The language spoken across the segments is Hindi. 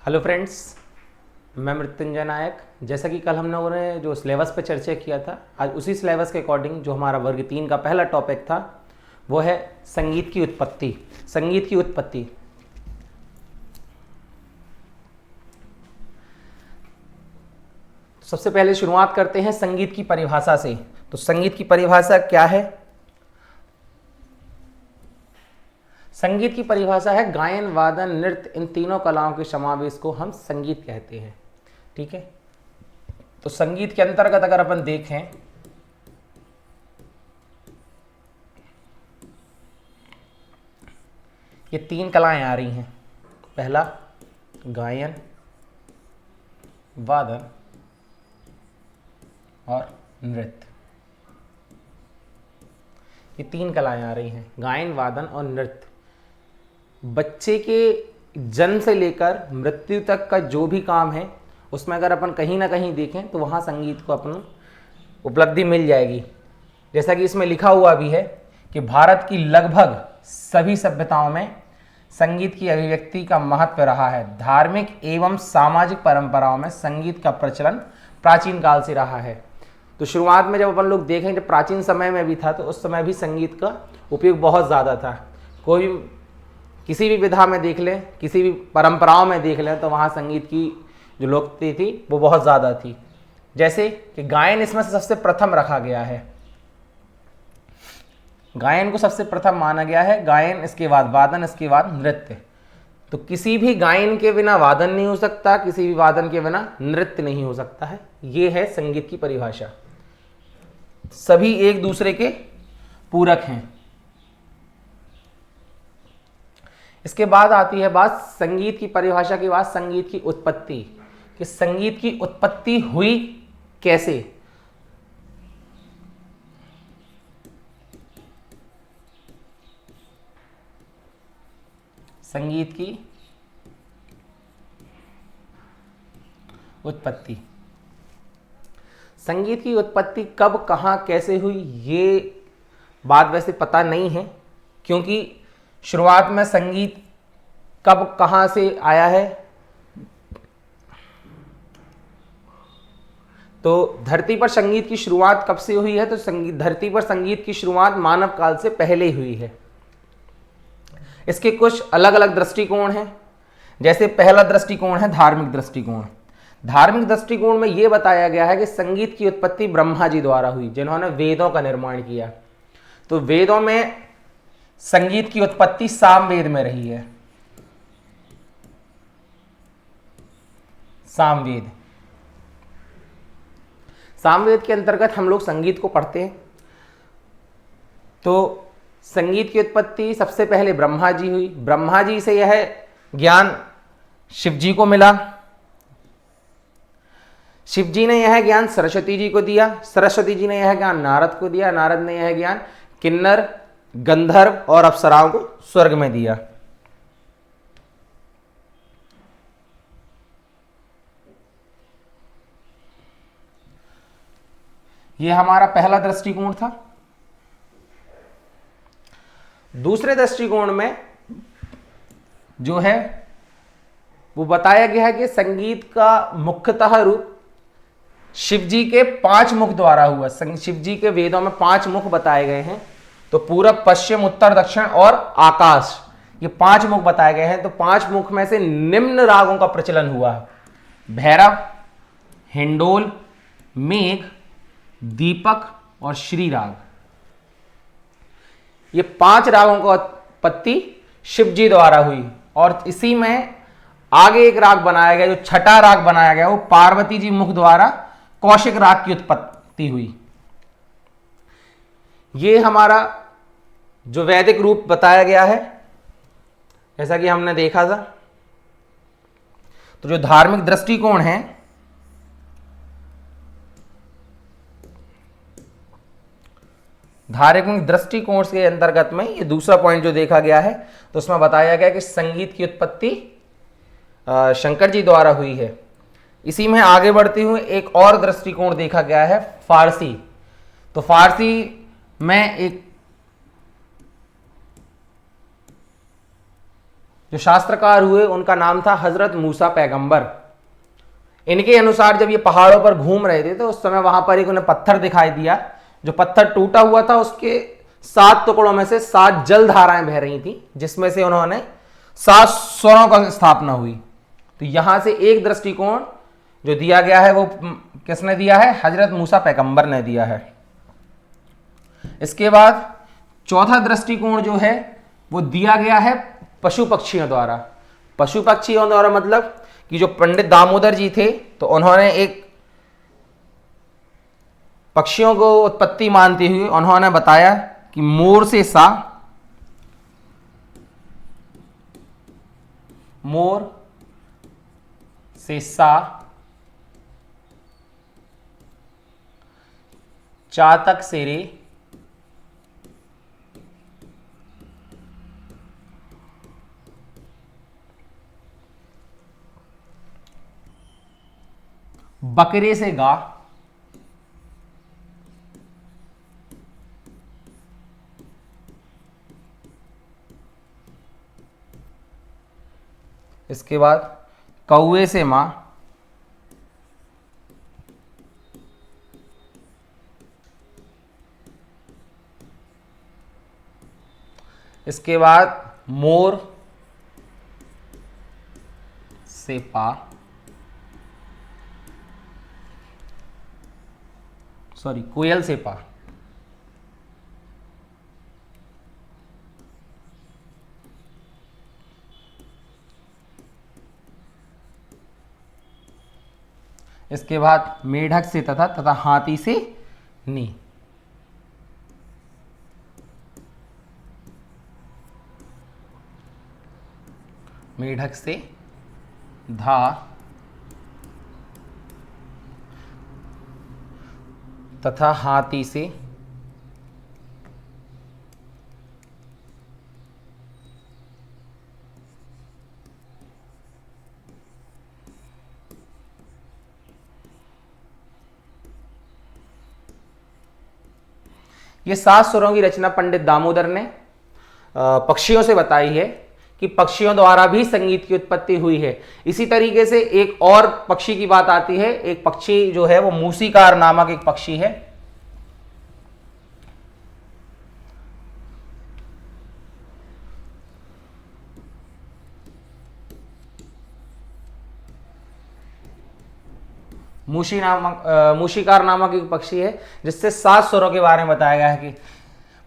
हेलो फ्रेंड्स, मैं मृत्युंजय नायक। जैसा कि कल हम लोगों ने जो सिलेबस पे चर्चा किया था, आज उसी सिलेबस के अकॉर्डिंग जो हमारा वर्ग 3 का पहला टॉपिक था वो है संगीत की उत्पत्ति। संगीत की उत्पत्ति। सबसे पहले शुरुआत करते हैं संगीत की परिभाषा से। तो संगीत की परिभाषा क्या है? संगीत की परिभाषा है गायन, वादन, नृत्य, इन तीनों कलाओं के समावेश को हम संगीत कहते हैं। ठीक है। तो संगीत के अंतर्गत अगर अपन देखें ये 3 कलाएं आ रही हैं। पहला गायन, वादन और नृत्य। ये 3 कलाएं आ रही हैं, गायन, वादन और नृत्य। बच्चे के जन्म से लेकर मृत्यु तक का जो भी काम है उसमें अगर अपन कहीं ना कहीं देखें तो वहाँ संगीत को अपन उपलब्धि मिल जाएगी। जैसा कि इसमें लिखा हुआ भी है कि भारत की लगभग सभी सभ्यताओं में संगीत की अभिव्यक्ति का महत्व रहा है। धार्मिक एवं सामाजिक परंपराओं में संगीत का प्रचलन प्राचीन काल से रहा है। तो शुरुआत में जब अपन लोग देखें, जब प्राचीन समय में भी था तो उस समय भी संगीत का उपयोग बहुत ज़्यादा था। कोई किसी भी विधा में देख लें, किसी भी परंपराओं में देख लें तो वहाँ संगीत की जो लोकप्रियता थी वो बहुत ज़्यादा थी। जैसे कि गायन इसमें से सबसे प्रथम रखा गया है। गायन को सबसे प्रथम माना गया है। गायन, इसके बाद वादन, इसके बाद नृत्य। तो किसी भी गायन के बिना वादन नहीं हो सकता, किसी भी वादन के बिना नृत्य नहीं हो सकता है। ये है संगीत की परिभाषा। सभी एक दूसरे के पूरक हैं। इसके बाद आती है बात संगीत की परिभाषा के बाद संगीत की उत्पत्ति, कि संगीत की उत्पत्ति हुई कैसे। संगीत की उत्पत्ति। संगीत की उत्पत्ति कब, कहाँ, कैसे हुई ये बात वैसे पता नहीं है, क्योंकि शुरुआत में संगीत कब कहाँ से आया है। तो धरती पर संगीत की शुरुआत कब से हुई है? तो धरती पर संगीत की शुरुआत मानव काल से पहले ही हुई है। इसके कुछ अलग अलग दृष्टिकोण हैं। जैसे पहला दृष्टिकोण है धार्मिक दृष्टिकोण। धार्मिक दृष्टिकोण में यह बताया गया है कि संगीत की उत्पत्ति ब्रह्मा जी द्वारा हुई, जिन्होंने वेदों का निर्माण किया। तो वेदों में संगीत की उत्पत्ति सामवेद में रही है। सामवेद। सामवेद के अंतर्गत हम लोग संगीत को पढ़ते हैं। तो संगीत की उत्पत्ति सबसे पहले ब्रह्मा जी हुई। ब्रह्मा जी से यह ज्ञान शिव जी को मिला। शिव जी ने यह ज्ञान सरस्वती जी को दिया। सरस्वती जी ने यह ज्ञान नारद को दिया। नारद ने यह ज्ञान किन्नर, गंधर्व और अप्सराओं को स्वर्ग में दिया। यह हमारा पहला दृष्टिकोण था। दूसरे दृष्टिकोण में जो है वो बताया गया है कि संगीत का मुख्यतः रूप शिव जी के 5 मुख द्वारा हुआ। शिव जी के वेदों में 5 मुख बताए गए हैं। तो पूरब, पश्चिम, उत्तर, दक्षिण और आकाश, ये 5 मुख बताए गए हैं। तो 5 मुख में से निम्न रागों का प्रचलन हुआ: भैरव, हिंडोल, मेघ, दीपक और श्री राग। ये 5 रागों का उत्पत्ति शिव जी द्वारा हुई। और इसी में आगे एक राग बनाया गया, जो छठा राग बनाया गया, वो पार्वती जी मुख द्वारा कौशिक राग की उत्पत्ति हुई। ये हमारा जो वैदिक रूप बताया गया है, जैसा कि हमने देखा था। तो जो धार्मिक दृष्टिकोण है, धार्मिक दृष्टिकोण के अंतर्गत में ये दूसरा पॉइंट जो देखा गया है, तो उसमें बताया गया कि संगीत की उत्पत्ति शंकर जी द्वारा हुई है। इसी में आगे बढ़ते हुए एक और दृष्टिकोण देखा गया है, फारसी। तो फारसी में एक जो शास्त्रकार हुए उनका नाम था हजरत मूसा पैगंबर। इनके अनुसार जब ये पहाड़ों पर घूम रहे थे तो उस समय वहां पर एक उन्हें पत्थर दिखाई दिया। जो पत्थर टूटा हुआ था उसके 7 टुकड़ों में से 7 जल धाराएं बह रही थी, जिसमें से उन्होंने 7 स्वरों का स्थापना हुई। तो यहां से एक दृष्टिकोण जो दिया गया है वो किसने दिया है? हजरत मूसा पैगंबर ने दिया है। इसके बाद चौथा दृष्टिकोण जो है वो दिया गया है पशु पक्षियों द्वारा। पशु पक्षियों द्वारा मतलब कि जो पंडित दामोदर जी थे तो उन्होंने एक पक्षियों को उत्पत्ति मानते हुए उन्होंने बताया कि मोर से सा, मोर से सा, चातक से रे, बकरे से गा, इसके बाद कौवे से मां, इसके बाद मोर से पा, सॉरी कोयल से पा, इसके बाद मेढक से तथा हाथी से नी। मेढक से धा, तथा हाथी से ये 7 स्वरों की रचना पंडित दामोदर ने पक्षियों से बताई है कि पक्षियों द्वारा भी संगीत की उत्पत्ति हुई है। इसी तरीके से एक और पक्षी की बात आती है। एक पक्षी जो है वो मूसीकार नामक एक पक्षी है। मूषिकार नामक एक पक्षी है जिससे 7 स्वरों के बारे में बताया गया है कि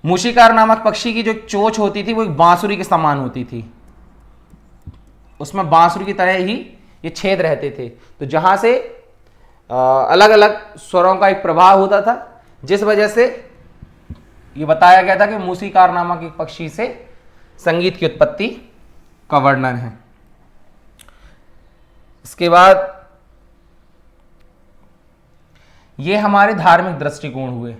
मूषिकार नामक पक्षी की जो चोंच होती थी वो एक बांसुरी के समान होती थी। उसमें बांसुरी की तरह ही ये छेद रहते थे, तो जहां से अलग अलग स्वरों का एक प्रभाव होता था, जिस वजह से ये बताया गया था कि मूषिकार नामक एक पक्षी से संगीत की उत्पत्ति का वर्णन है। इसके बाद ये हमारे धार्मिक दृष्टिकोण हुए।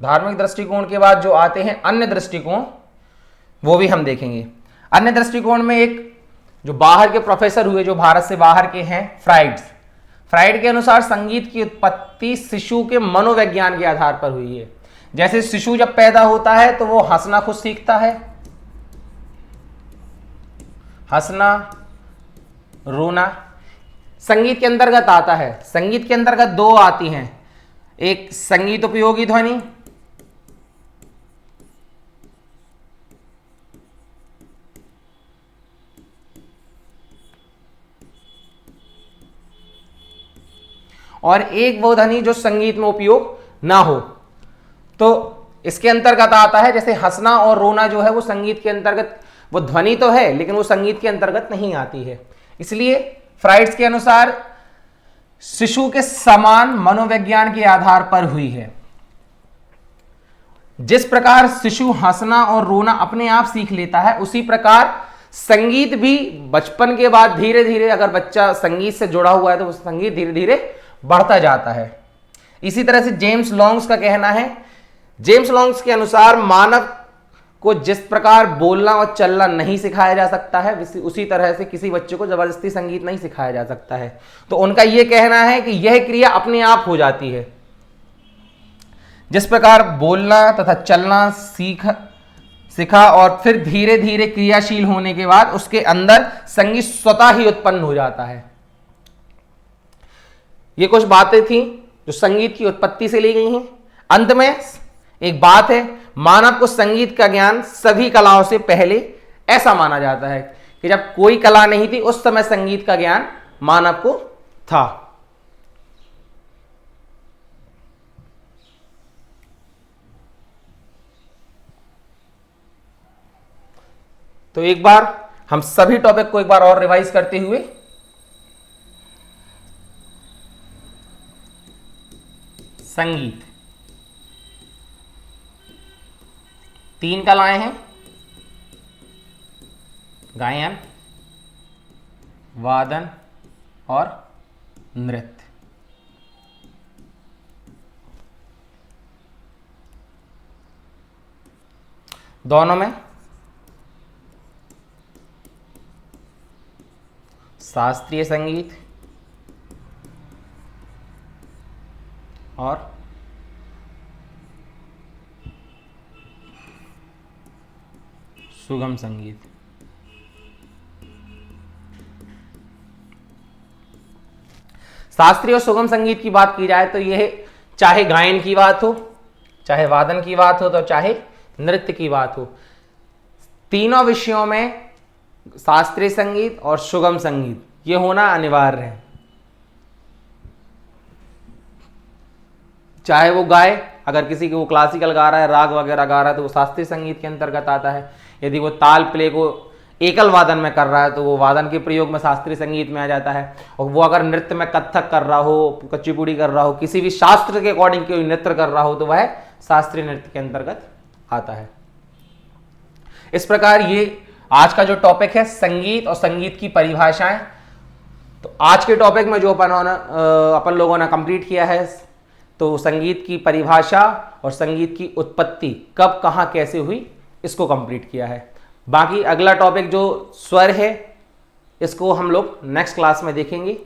धार्मिक दृष्टिकोण के बाद जो आते हैं अन्य दृष्टिकोण, वो भी हम देखेंगे। अन्य दृष्टिकोण में एक जो बाहर के प्रोफेसर हुए, जो भारत से बाहर के हैं, फ्राइड के अनुसार संगीत की उत्पत्ति शिशु के मनोविज्ञान के आधार पर हुई है। जैसे शिशु जब पैदा होता है तो वो हंसना खुद सीखता है, हंसना, रोना संगीत के अंतर्गत आता है। संगीत के अंतर्गत 2 आती हैं, एक संगीत उपयोगी ध्वनि और एक वो ध्वनि जो संगीत में उपयोग ना हो। तो इसके अंतर्गत आता है, जैसे हंसना और रोना जो है वो संगीत के अंतर्गत, वो ध्वनि तो है लेकिन वो संगीत के अंतर्गत नहीं आती है। इसलिए फ्राइड्स के अनुसार शिशु के समान मनोविज्ञान के आधार पर हुई है। जिस प्रकार शिशु हंसना और रोना अपने आप सीख लेता है, उसी प्रकार संगीत भी बचपन के बाद धीरे धीरे, अगर बच्चा संगीत से जुड़ा हुआ है तो वो संगीत धीरे धीरे बढ़ता जाता है। इसी तरह से जेम्स लॉन्ग्स का कहना है, जेम्स लॉन्ग्स के अनुसार मानव को जिस प्रकार बोलना और चलना नहीं सिखाया जा सकता है, उसी तरह से किसी बच्चे को जबरदस्ती संगीत नहीं सिखाया जा सकता है। तो उनका यह कहना है कि यह क्रिया अपने आप हो जाती है। जिस प्रकार बोलना तथा चलना सीखा और फिर धीरे धीरे क्रियाशील होने के बाद उसके अंदर संगीत स्वतः ही उत्पन्न हो जाता है। ये कुछ बातें थी जो संगीत की उत्पत्ति से ली गई हैं। अंत में एक बात है, मानव को संगीत का ज्ञान सभी कलाओं से पहले ऐसा माना जाता है कि जब कोई कला नहीं थी उस समय संगीत का ज्ञान मानव को था। तो एक बार हम सभी टॉपिक को एक बार और रिवाइज करते हुए संगीत, 3 कलाएं हैं, गायन, वादन और नृत्य। दोनों में शास्त्रीय संगीत और सुगम संगीत। शास्त्रीय और सुगम संगीत की बात की जाए तो यह चाहे गायन की बात हो, चाहे वादन की बात हो, तो चाहे नृत्य की बात हो, तीनों विषयों में शास्त्रीय संगीत और सुगम संगीत ये होना अनिवार्य है। चाहे वो गाए, अगर किसी को वो क्लासिकल गा रहा है, राग वगैरह गा रहा है, तो वो शास्त्रीय संगीत के अंतर्गत आता है। यदि वो ताल प्ले को एकल वादन में कर रहा है तो वो वादन के प्रयोग में शास्त्रीय संगीत में आ जाता है। और वो अगर नृत्य में कथक कर रहा हो, कुचिपुड़ी कर रहा हो, किसी भी शास्त्र के अकॉर्डिंग कोई नृत्य कर रहा हो, तो वह शास्त्रीय नृत्य के अंतर्गत आता है। इस प्रकार ये आज का जो टॉपिक है संगीत और संगीत की परिभाषाएं, तो आज के टॉपिक में जो अपन लोगों ने कंप्लीट किया है, तो संगीत की परिभाषा और संगीत की उत्पत्ति कब कहाँ कैसे हुई इसको कंप्लीट किया है। बाकी अगला टॉपिक जो स्वर है इसको हम लोग नेक्स्ट क्लास में देखेंगे।